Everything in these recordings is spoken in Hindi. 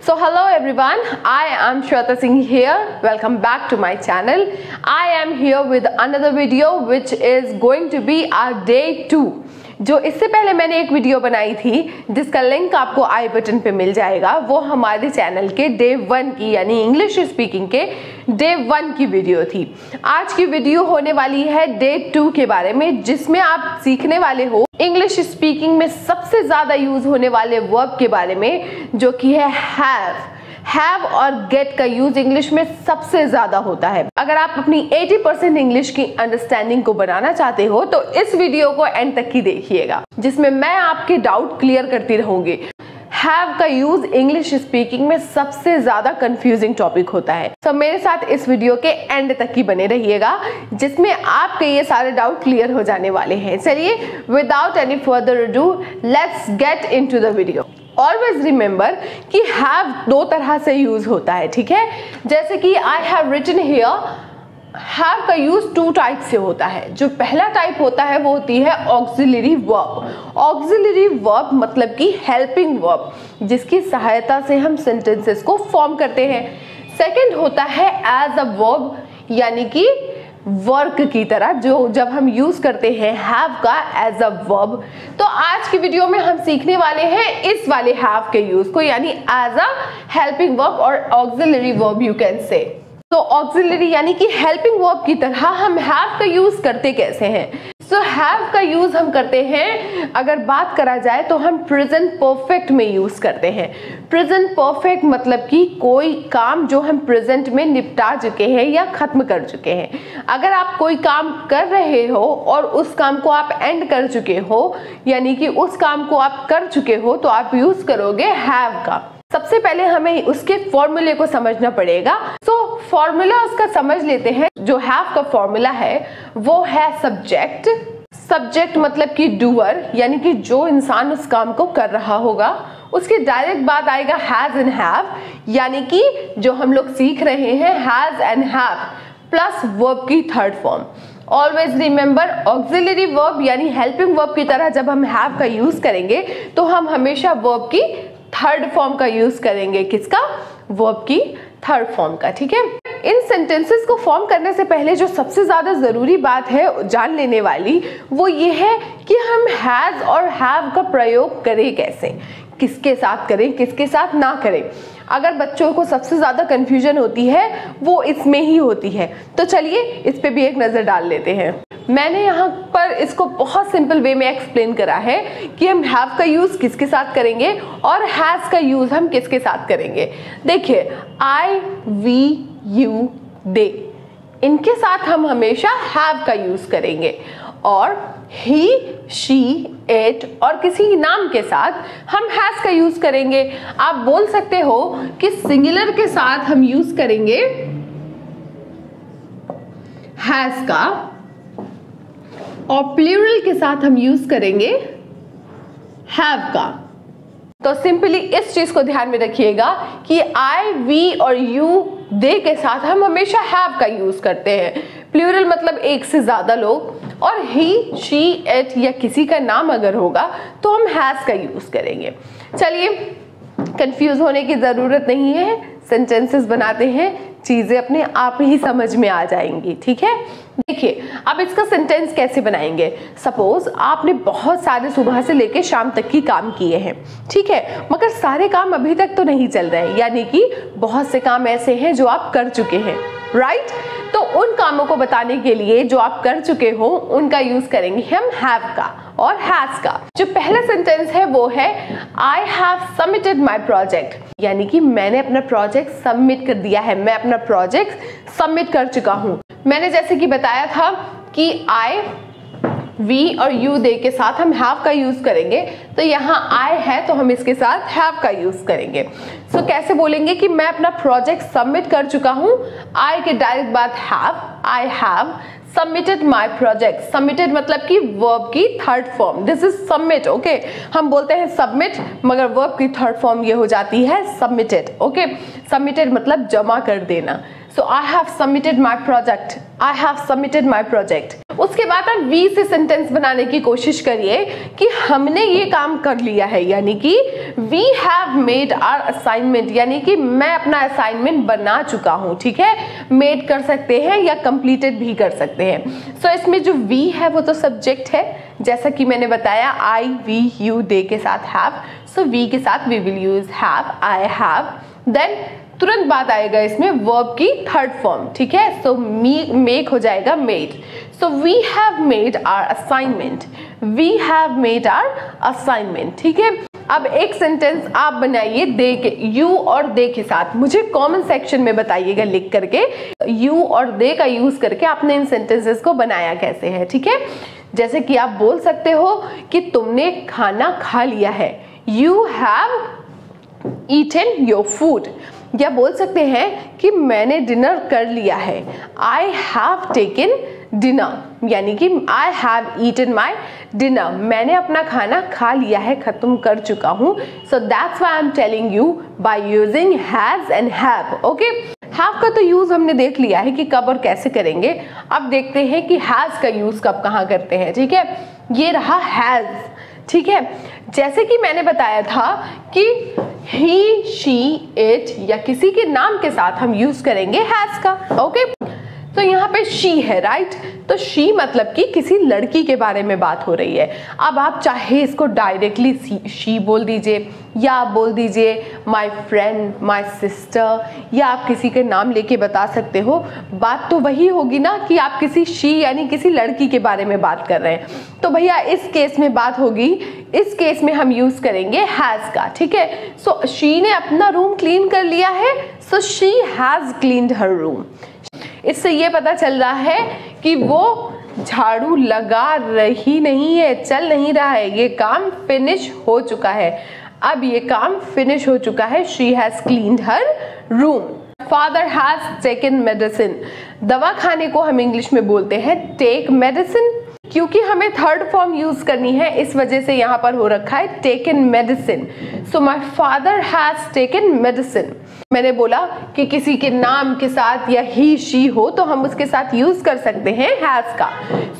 So hello everyone, I am Shweta Singh here. Welcome back to my channel. I am here with another video which is going to be our day 2. जो इससे पहले मैंने एक वीडियो बनाई थी जिसका लिंक आपको आई बटन पे मिल जाएगा, वो हमारे चैनल के डे 1 की यानी इंग्लिश स्पीकिंग के डे 1 की वीडियो थी। आज की वीडियो होने वाली है डे 2 के बारे में, जिसमें आप सीखने वाले हो इंग्लिश स्पीकिंग में सबसे ज्यादा यूज होने वाले वर्ब के बारे में, जो कि है हैव और गेट का यूज इंग्लिश में सबसे ज्यादा होता है। अगर आप अपनी 80% इंग्लिश की अंडरस्टैंडिंग को बनाना चाहते हो तो इस वीडियो को एंड तक ही देखिएगा, जिसमें मैं आपके डाउट क्लियर करती रहूंगी। हैव का यूज इंग्लिश स्पीकिंग में सबसे ज्यादा कंफ्यूजिंग टॉपिक होता है। तो मेरे साथ इस वीडियो के एंड तक ही बने रहिएगा, जिसमें आपके ये सारे डाउट क्लियर हो जाने वाले हैं। चलिए without any further ado let's get into the video. Always remember कि हैव दो तरह से यूज होता है, ठीक है। जैसे कि I have written here, have का यूज 2 टाइप से होता है। जो पहला टाइप होता है वो होती है ऑक्सिलरी वर्ब। ऑक्सिलरी वर्ब मतलब कि हेल्पिंग वर्ब, जिसकी सहायता से हम सेंटेंसेस को फॉर्म करते हैं। सेकंड होता है एज अ वर्ब, यानी कि वर्क की तरह, जो जब हम यूज करते हैं हैव का एज अ वर्ब। तो आज की वीडियो में हम सीखने वाले हैं इस वाले हैव के यूज को, यानी एज अ हेल्पिंग वर्ब और auxiliary verb you can say. तो ऑक्सिलरी यानी कि हेल्पिंग वर्ब की तरह हम हैव का यूज करते कैसे हैं। सो हैव का यूज हम करते हैं, अगर बात करा जाए तो हम प्रेजेंट परफेक्ट में यूज करते हैं। प्रेजेंट परफेक्ट मतलब कि कोई काम जो हम प्रेजेंट में निपटा चुके हैं या खत्म कर चुके हैं। अगर आप कोई काम कर रहे हो और उस काम को आप एंड कर चुके हो, यानी कि उस काम को आप कर चुके हो, तो आप यूज करोगे हैव का। सबसे पहले हमें उसके फॉर्मूले को समझना पड़ेगा। सो फॉर्मूला उसका समझ लेते हैं। जो हैव का फॉर्मूला है वो है सब्जेक्ट। सब्जेक्ट मतलब कि डूअर, यानी कि जो इंसान उस काम को कर रहा होगा। उसके डायरेक्ट बाद आएगा हैज एंड हैव, यानी कि जो हम लोग सीख रहे हैं has and have plus verb की third form. Always remember auxiliary verb यानी हेल्पिंग वर्ब की तरह जब हम हैव का यूज करेंगे तो हम हमेशा वर्ब की थर्ड फॉर्म का यूज करेंगे। किसका? वर्ब की थर्ड फॉर्म का, ठीक है। इन सेंटेंसेस को फॉर्म करने से पहले जो सबसे ज्यादा जरूरी बात है जान लेने वाली, वो ये है कि हम हैज और हैव का प्रयोग करें कैसे, किसके साथ करें, किसके साथ ना करें। अगर बच्चों को सबसे ज्यादा कंफ्यूजन होती है वो इसमें ही होती है। तो चलिए इस पे भी एक नजर डाल लेते हैं। मैंने यहाँ पर इसको बहुत सिंपल वे में एक्सप्लेन करा है कि हम हैव का यूज किसके साथ करेंगे और हैज का यूज हम किसके साथ करेंगे। देखिए आई, वी, यू, दे, इनके साथ हम हमेशा हैव का यूज करेंगे, और ही, शी, इट और किसी नाम के साथ हम हैज का यूज करेंगे। आप बोल सकते हो कि सिंगुलर के साथ हम यूज करेंगे हैज का, और प्लूरल के साथ हम यूज करेंगे हैव का। तो सिंपली इस चीज को ध्यान में रखिएगा कि आई, वी और यू, दे के साथ हम हमेशा हैव का यूज करते हैं। प्लूरल मतलब एक से ज्यादा लोग, और ही, शी, इट या किसी का नाम अगर होगा तो हम हैज का यूज करेंगे। चलिए कंफ्यूज होने की जरूरत नहीं है, सेंटेंसेस बनाते हैं, चीजें अपने आप ही समझ में आ जाएंगी, ठीक है। देखिए अब इसका सेंटेंस कैसे बनाएंगे। सपोज आपने बहुत सारे सुबह से लेके शाम तक की काम किए हैं, ठीक है, मगर सारे काम अभी तक तो नहीं चल रहे हैं, यानी कि बहुत से काम ऐसे हैं जो आप कर चुके हैं, राइट। तो उन कामों को बताने के लिए जो आप कर चुके हो उनका यूज करेंगे हम हैव का और हैज का। जो पहला सेंटेंस है वो है आई हैव सबमिटेड माई प्रोजेक्ट, यानी कि मैंने अपना प्रोजेक्ट सबमिट कर दिया है, मैं अपना प्रोजेक्ट सबमिट कर चुका हूं। मैंने जैसे कि बताया था कि आई, वी और यू, दे के साथ हम हैव का यूज करेंगे, तो यहाँ आई है तो हम इसके साथ हैव का यूज करेंगे। सो कैसे बोलेंगे कि मैं अपना प्रोजेक्ट सबमिट कर चुका हूँ। आई के डायरेक्ट बाद have, I have submitted my project. Submitted मतलब कि वर्ब की third form, this is submit, okay. हम बोलते हैं सबमिट, मगर वर्ब की थर्ड फॉर्म ये हो जाती है सबमिटेड, ओके। सबमिटेड मतलब जमा कर देना। So I have submitted my project, I have submitted my project. उसके बाद आप वी से सेंटेंस बनाने की कोशिश करिए कि हमने ये काम कर लिया है, यानी कि we have made our assignment, यानी कि मैं अपना असाइनमेंट बना चुका हूं। ठीक है, मेड कर सकते हैं या कंप्लीटेड भी कर सकते हैं। सो इसमें जो वी है वो तो सब्जेक्ट है, जैसा कि मैंने बताया आई वी यू दे के साथ हैव, सो वी के साथ we will use have, I have. Then तुरंत बाद आएगा इसमें वर्ब की थर्ड फॉर्म। ठीक है, सो मेक हो जाएगा made. So we have made our assignment, we have made our assignment. ठीक है, अब एक सेंटेंस आप बनाइए दे के, यू और दे के साथ। मुझे कमेंट सेक्शन में बताइएगा लिख करके यू और दे का यूज करके आपने इन सेंटेंसेस को बनाया कैसे है। ठीक है, जैसे कि आप बोल सकते हो कि तुमने खाना खा लिया है, you have eaten your food. या बोल सकते हैं कि मैंने डिनर कर लिया है, आई हैव टेकन डिनर, यानी कि I have eaten my dinner, मैंने अपना खाना खा लिया है, खत्म कर चुका हूं। So that's why I am telling you by using has and have. Okay, have का तो यूज हमने देख लिया है कि कब और कैसे करेंगे। अब देखते हैं कि हैज का यूज कब कहाँ करते हैं। ठीक है, ये रहा हैज। ठीक है, जैसे कि मैंने बताया था कि ही शी इट या किसी के नाम के साथ हम यूज करेंगे हैज का। ओके, तो यहाँ पे शी है, राइट? तो शी मतलब कि किसी लड़की के बारे में बात हो रही है। अब आप चाहे इसको डायरेक्टली शी बोल दीजिए या आप बोल दीजिए माय फ्रेंड, माय सिस्टर, या आप किसी के नाम लेके बता सकते हो। बात तो वही होगी ना कि आप किसी शी यानी किसी लड़की के बारे में बात कर रहे हैं। तो भैया इस केस में बात होगी, इस केस में हम यूज करेंगे हैज का। ठीक है, सो शी ने अपना रूम क्लीन कर लिया है, so she has cleaned her room. इससे ये पता चल रहा है कि वो झाड़ू लगा रही नहीं है, चल नहीं रहा है, ये काम फिनिश हो चुका है। अब ये काम फिनिश हो चुका है, she has cleaned her room. Father has taken medicine, दवा खाने को हम इंग्लिश में बोलते हैं टेक मेडिसिन। क्योंकि हमें थर्ड फॉर्म यूज करनी है, इस वजह से यहाँ पर हो रखा है taken medicine. So my father has taken medicine. मैंने बोला कि किसी के नाम के साथ या ही शी हो तो हम उसके साथ यूज कर सकते हैं हैज का।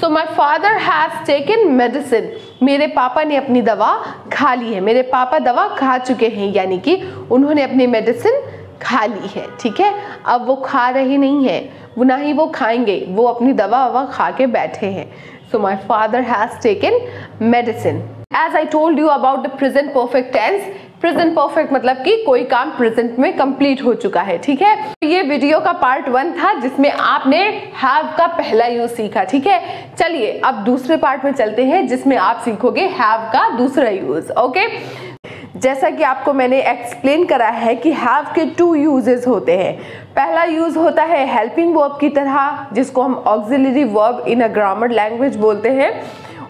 So my father has taken medicine, मेरे पापा ने अपनी दवा खा ली है, मेरे पापा दवा खा चुके हैं, यानी कि उन्होंने अपनी मेडिसिन खा ली है। ठीक है, अब वो खा रहे नहीं है, वो ना ही वो खाएंगे, वो अपनी दवा ववा खा के बैठे हैं। So my father has taken medicine. As I told you about the present perfect tense, present perfect मतलब कि कोई काम प्रेजेंट में कंप्लीट हो चुका है। ठीक है, ये वीडियो का पार्ट 1 था जिसमें आपने हैव का पहला यूज सीखा। ठीक है, चलिए अब दूसरे पार्ट में चलते हैं जिसमें आप सीखोगे हैव का दूसरा यूज। ओके, जैसा कि आपको मैंने एक्सप्लेन करा है कि हैव के 2 यूजेस होते हैं। पहला यूज होता है हेल्पिंग वर्ब की तरह, जिसको हम auxiliary verb in a grammar language बोलते हैं,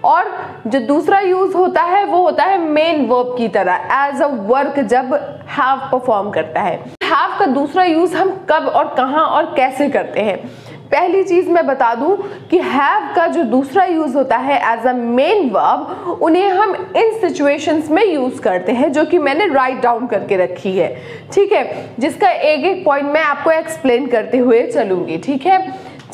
और जो दूसरा यूज होता है वो होता है मेन वर्ब की तरह एज अ वर्क, जब हैव परफॉर्म करता है। हैव का दूसरा यूज हम कब और कहां और कैसे करते हैं। पहली चीज मैं बता दूं कि हैव का जो दूसरा यूज होता है एज अ मेन वर्ब, उन्हें हम इन सिचुएशंस में यूज करते हैं जो कि मैंने राइट डाउन करके रखी है। ठीक है, जिसका एक एक पॉइंट मैं आपको एक्सप्लेन करते हुए चलूंगी। ठीक है,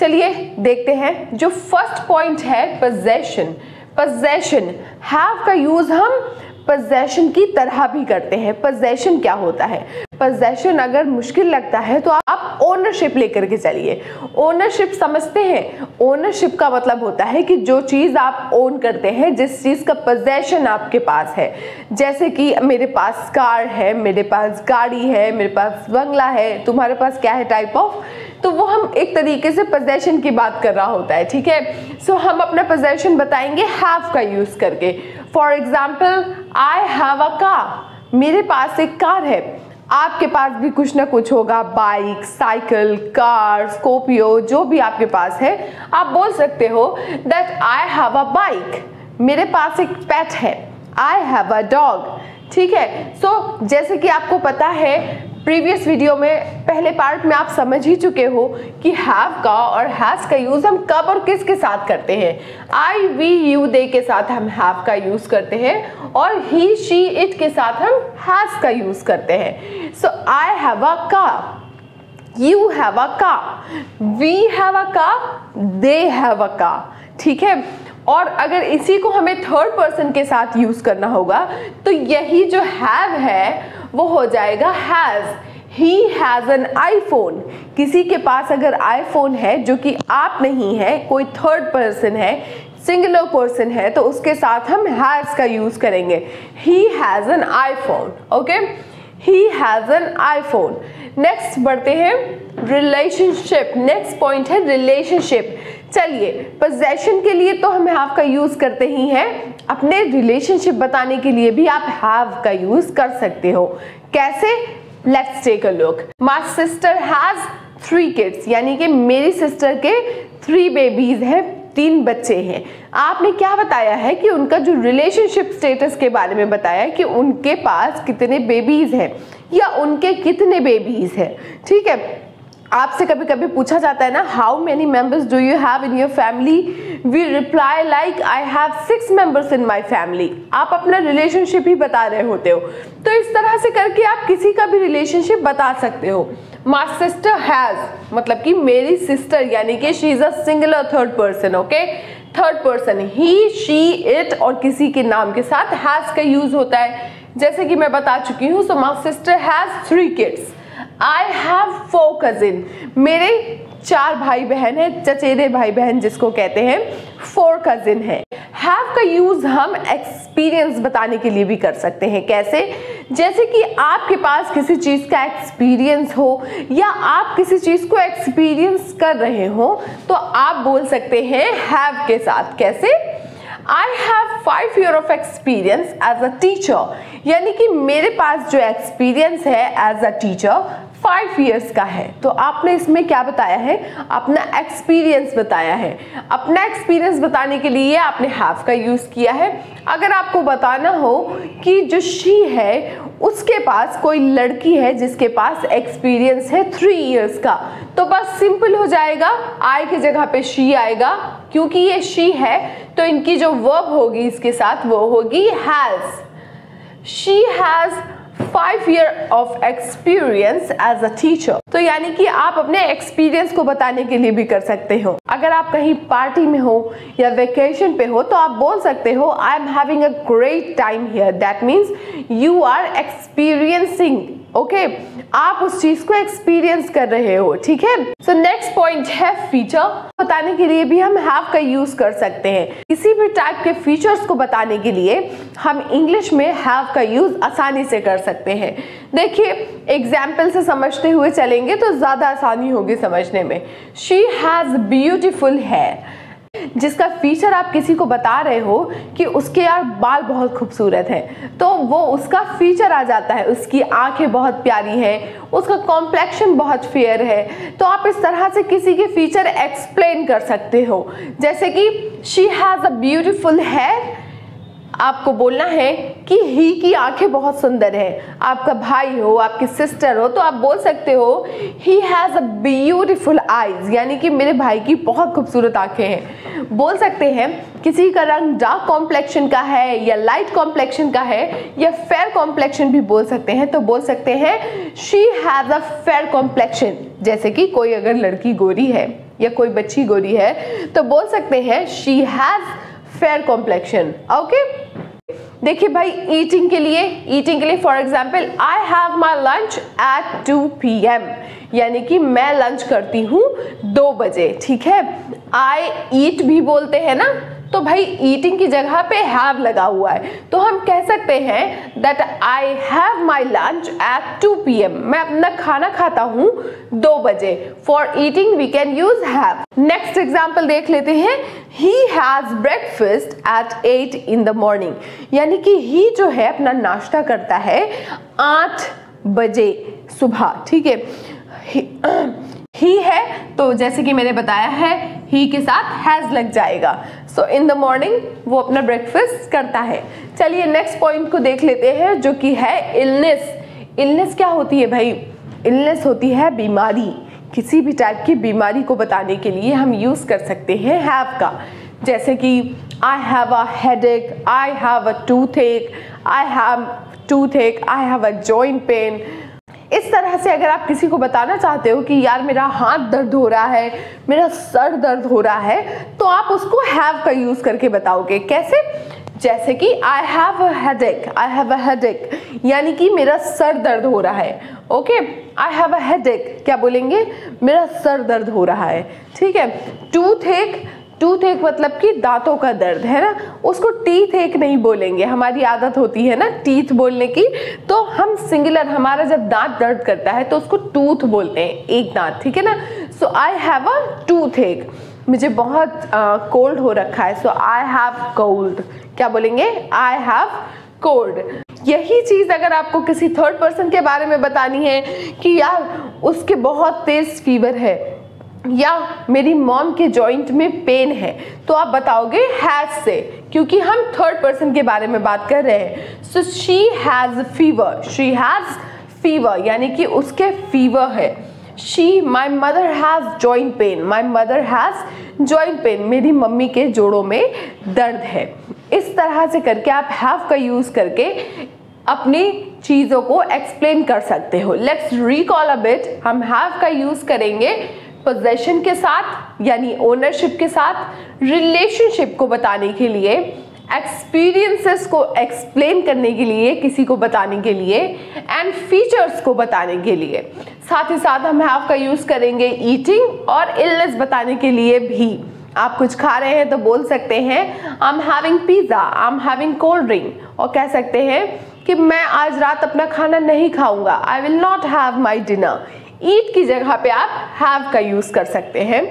चलिए देखते हैं। जो फर्स्ट पॉइंट है पोजेशन। पोजेशन, हैव का यूज हम पोजेशन की तरह भी करते हैं। पोजेशन क्या होता है? पोजेशन अगर मुश्किल लगता है तो आप ओनरशिप लेकर के चलिए। ओनरशिप समझते हैं? ओनरशिप का मतलब होता है कि जो चीज आप ओन करते हैं, जिस चीज का पोजेशन आपके पास है। जैसे कि मेरे पास कार है, मेरे पास गाड़ी है, मेरे पास बंगला है, तुम्हारे पास क्या है टाइप ऑफ, तो वो हम एक तरीके से पोजेशन की बात कर रहा होता है। ठीक है, सो हम अपना पोजेशन बताएंगे हैव का यूज करके। For example, I have a car, मेरे पास एक कार है। आपके पास भी कुछ ना कुछ होगा, बाइक, साइकिल, कार, स्कॉर्पियो, जो भी आपके पास है। आप बोल सकते हो that I have a bike, मेरे पास एक पेट है, आई हैव अ डॉग। ठीक है, सो जैसे कि आपको पता है प्रीवियस वीडियो में पहले पार्ट में आप समझ ही चुके हो कि हैव का और हैज का यूज हम कब और किसके साथ करते हैं। आई वी यू दे के साथ हम हैव का यूज करते हैं और ही शी इट के साथ हम हैज का यूज करते हैं। So I have a car, you have a car, we have a car, they have a car। ठीक है। और अगर इसी को हमें थर्ड पर्सन के साथ यूज करना होगा तो यही जो हैव है वो हो जाएगा has. He has an iPhone. किसी के पास अगर आईफोन है जो कि आप नहीं है, कोई थर्ड पर्सन है, सिंगुलर पर्सन है, तो उसके साथ हम हैज का यूज करेंगे। He has an iPhone. Okay, he has an iPhone. Next बढ़ते हैं रिलेशनशिप। नेक्स्ट पॉइंट है रिलेशनशिप। चलिए, पोजेशन के लिए तो हम हैव का यूज करते ही हैं, अपने रिलेशनशिप बताने के लिए भी आप हैव का यूज कर सकते हो। कैसे? Let's take a look. My sister has 3 kids, यानी कि मेरी सिस्टर के 3 बेबीज हैं, 3 बच्चे हैं। आपने क्या बताया है कि उनका जो रिलेशनशिप स्टेटस के बारे में बताया है कि उनके पास कितने बेबीज हैं या उनके कितने बेबीज हैं। ठीक है, आपसे कभी कभी पूछा जाता है ना, how many members do you have in your family? We reply like I have 6 members in my family. आप अपना रिलेशनशिप ही बता रहे होते हो। तो इस तरह से करके आप किसी का भी रिलेशनशिप बता सकते हो। माय सिस्टर हैज मतलब कि मेरी सिस्टर, यानी कि she is a singular third person. Okay, third person he, she, it और किसी के नाम के साथ हैज का यूज होता है। जैसे कि मैं बता चुकी हूँ, so my sister has 3 kids. I have 4 cousin. मेरे 4 भाई बहन हैं, चचेरे भाई बहन जिसको कहते हैं, 4 कजिन हैं। हैव का यूज हम एक्सपीरियंस बताने के लिए भी कर सकते हैं। कैसे? जैसे कि आपके पास किसी चीज का एक्सपीरियंस हो या आप किसी चीज को एक्सपीरियंस कर रहे हो तो आप बोल सकते हैं हैव के साथ। कैसे? I have 5 years of experience as a teacher, यानी कि मेरे पास जो एक्सपीरियंस है एज अ टीचर 5 years का है। तो आपने इसमें क्या बताया है? अपना एक्सपीरियंस बताया है। अपना एक्सपीरियंस बताने के लिए आपने हैव का यूज किया है। अगर आपको बताना हो कि जो शी है उसके पास कोई लड़की है जिसके पास एक्सपीरियंस है 3 years का, तो बस सिंपल हो जाएगा, आई की जगह पे शी आएगा। क्योंकि ये शी है तो इनकी जो वर्ब होगी इसके साथ वो होगी has. She has 5 years of experience as a teacher। तो यानी कि आप अपने एक्सपीरियंस को बताने के लिए भी कर सकते हो। अगर आप कहीं पार्टी में हो या वेकेशन पे हो तो आप बोल सकते हो I am having a great time here. That means you are experiencing. Okay, आप उस चीज को एक्सपीरियंस कर रहे हो। ठीक है। सो नेक्स्ट पॉइंट है फीचर। बताने के लिए भी हम हैव का यूज कर सकते हैं। किसी भी टाइप के फीचर्स को बताने के लिए हम इंग्लिश में हैव का यूज आसानी से कर सकते हैं। देखिए, एग्जाम्पल से समझते हुए चलेंगे तो ज्यादा आसानी होगी समझने में। शी हैज ब्यूटीफुल हेयर, जिसका फीचर आप किसी को बता रहे हो कि उसके यार बाल बहुत खूबसूरत हैं, तो वो उसका फीचर आ जाता है। उसकी आंखें बहुत प्यारी हैं, उसका कॉम्प्लेक्शन बहुत फेयर है। तो आप इस तरह से किसी के फीचर एक्सप्लेन कर सकते हो। जैसे कि she has a beautiful hair, आपको बोलना है कि ही की आंखें बहुत सुंदर है। आपका भाई हो, आपकी सिस्टर हो, तो आप बोल सकते हो he has a beautiful eyes, यानी कि मेरे भाई की बहुत खूबसूरत आंखें हैं। बोल सकते हैं किसी का रंग डार्क कॉम्प्लेक्शन का है या लाइट कॉम्प्लेक्शन का है या फेयर कॉम्प्लेक्शन भी बोल सकते हैं, तो बोल सकते हैं she has a fair complexion. जैसे कि कोई अगर लड़की गोरी है या कोई बच्ची गोरी है तो बोल सकते हैं she has fair complexion. Okay, देखिए भाई, ईटिंग के लिए for example I have my lunch at 2 PM, यानी कि मैं लंच करती हूँ 2 बजे। ठीक है, आई ईट भी बोलते हैं ना, तो भाई ईटिंग की जगह पे हैव लगा हुआ है, तो हम कह सकते हैं that I have my lunch at 2 PM, मैं अपना खाना खाता हूँ 2 बजे। For eating we can use have. Next example देख लेते हैं। He has breakfast at 8 in the morning, यानी कि ही जो है अपना नाश्ता करता है 8 बजे सुबह। ठीक है, ही है तो जैसे कि मैंने बताया है ही के साथ हैज लग जाएगा। सो इन द मॉर्निंग वो अपना ब्रेकफास्ट करता है। चलिए नेक्स्ट पॉइंट को देख लेते हैं जो कि है इलनेस। इलनेस क्या होती है भाई? इलनेस होती है बीमारी। किसी भी टाइप की बीमारी को बताने के लिए हम यूज कर सकते हैं हैव का। जैसे कि I have a headache, I have a toothache, I have toothache, I have a joint pain. इस तरह से अगर आप किसी को बताना चाहते हो कि यार मेरा हाथ दर्द हो रहा है, मेरा सर दर्द हो रहा है, तो आप उसको हैव का यूज करके बताओगे। कैसे? जैसे कि I have a headache, I have a headache, यानी कि मेरा सर दर्द हो रहा है। Okay, I have a headache, क्या बोलेंगे? मेरा सर दर्द हो रहा है। ठीक है। टूथ एक, टूथ एक मतलब कि दांतों का दर्द है ना, उसको टीथ एक नहीं बोलेंगे। हमारी आदत होती है ना टीथ बोलने की, तो हम सिंगुलर, हमारा जब दांत दर्द करता है तो उसको टूथ बोलते हैं, एक दांत। ठीक है ना। सो आई हैव अ टूथ एक, मुझे बहुत कोल्ड हो रखा है, सो आई हैव कोल्ड, क्या बोलेंगे? I have cold. यही चीज अगर आपको किसी थर्ड पर्सन के बारे में बतानी है कि यार उसके बहुत तेज फीवर है, या मेरी मॉम के जॉइंट में पेन है, तो आप बताओगे हैज से, क्योंकि हम थर्ड पर्सन के बारे में बात कर रहे हैं। So she has fever, she has fever, यानी कि उसके फीवर है। She, my mother has joint pain, my mother has joint pain, मेरी मम्मी के जोड़ों में दर्द है। इस तरह से करके आप हैव का यूज करके अपनी चीजों को एक्सप्लेन कर सकते हो। Let's recall a bit. हम हैव का यूज करेंगे पोजेशन के साथ, यानी ओनरशिप के साथ, रिलेशनशिप को बताने के लिए, एक्सपीरियंसेस को एक्सप्लेन करने के लिए, किसी को बताने के लिए, एंड फीचर्स को बताने के लिए। साथ ही साथ हम हैव का यूज करेंगे ईटिंग और इलनेस बताने के लिए भी। आप कुछ खा रहे हैं तो बोल सकते हैं आई am having pizza, I am having cold drink, और कह सकते हैं कि मैं आज रात अपना खाना नहीं खाऊंगा, I will not have my dinner. Eat की जगह पे आप हैव का यूज कर सकते हैं।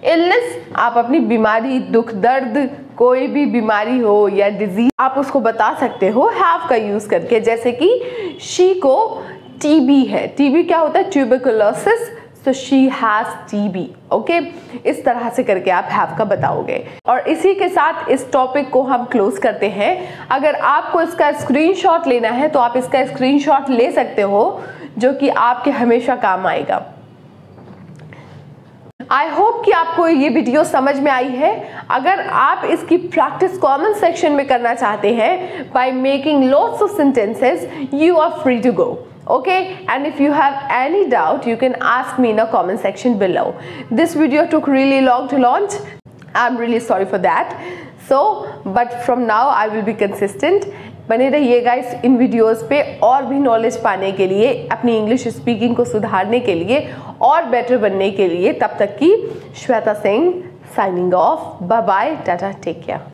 इलनेस, आप अपनी बीमारी, दुख दर्द, कोई भी बीमारी हो या डिजीज, आप उसको बता सकते हो हैव का यूज करके। जैसे कि शी को टीबी है, टीबी क्या होता है? Tuberculosis, so she has TB. Okay, इस तरह से करके आप हैव का बताओगे। और इसी के साथ इस टॉपिक को हम क्लोज करते हैं। अगर आपको इसका स्क्रीनशॉट लेना है तो आप इसका स्क्रीनशॉट ले सकते हो, जो कि आपके हमेशा काम आएगा। आई होप कि आपको ये वीडियो समझ में आई है। अगर आप इसकी प्रैक्टिस कमेंट सेक्शन में करना चाहते हैं by making lots of sentences, you are free to go. Okay, and if you have any doubt you can ask me in a comment section below. This video took really long to launch. I'm really sorry for that. So but from now I will be consistent. बने रहिएगा इन वीडियोस पे और भी नॉलेज पाने के लिए, अपनी इंग्लिश स्पीकिंग को सुधारने के लिए और बेटर बनने के लिए। तब तक की Shweta Singh signing off. Bye bye, tata, take care.